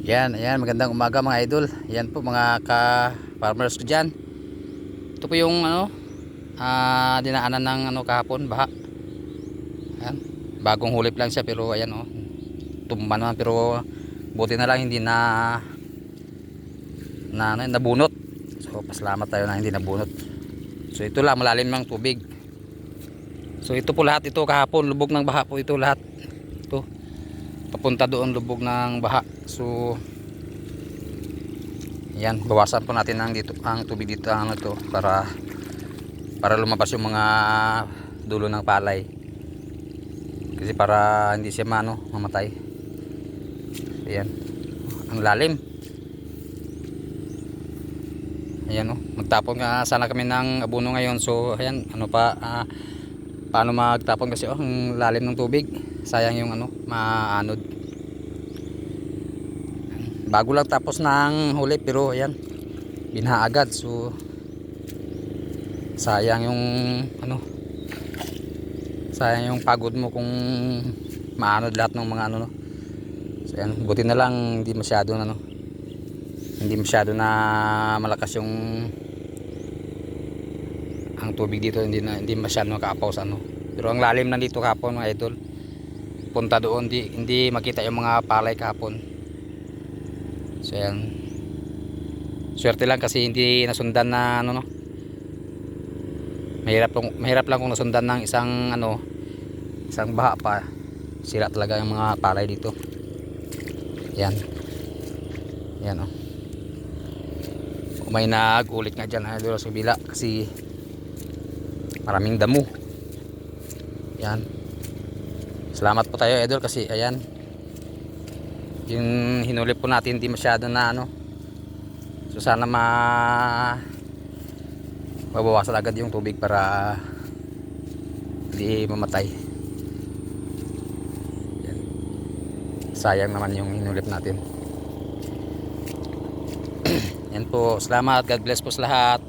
Yan, ayan, magandang umaga mga idol. Yan po mga ka-farmers ko dyan. Ito po yung dinaanan ng kahapon, baha. Ayan, bagong hulip lang siya pero ayan tumba naman pero buti na lang hindi nabunot. So pasalamat tayo na hindi nabunot. So ito lang, malalim ng tubig. So ito po lahat, ito kahapon lubog ng baha po ito lahat. Ito papunta doon lubog ng baha. So yan, bawasan po natin ang tubig dito ito para lumabas yung mga dulo ng palay. Kasi para hindi siya mamatay. Ayan. Ang lalim. Ayan magtapon nga sana kami ng abono ngayon. So ayan, paano magtapon kasi ang lalim ng tubig. Sayang yung maanod. Bago lang tapos ng huli pero ayan, binaha agad. So sayang yung sayang yung pagod mo kung maanod lahat ng mga So ayan, buti na lang hindi masyado na malakas yung ang tubig dito, hindi masyado nakaapaw sa pero ang lalim na dito kahapon mga idol. Punta doon, hindi makita yung mga palay kahapon. So ayan, swerte lang kasi hindi nasundan na mahirap lang kung nasundan ng isang baha pa, sira talaga yung mga palay dito. Yan, yan may nag-ulit nga dyan idol sa bila kasi maraming damo. Yan, salamat po tayo idol kasi ayan, yung hinuli po natin hindi masyado na so sana mabawasan agad yung tubig para hindi mamatay. Yan. Sayang naman yung hinulip natin. Yan po, salamat, God bless po sa lahat.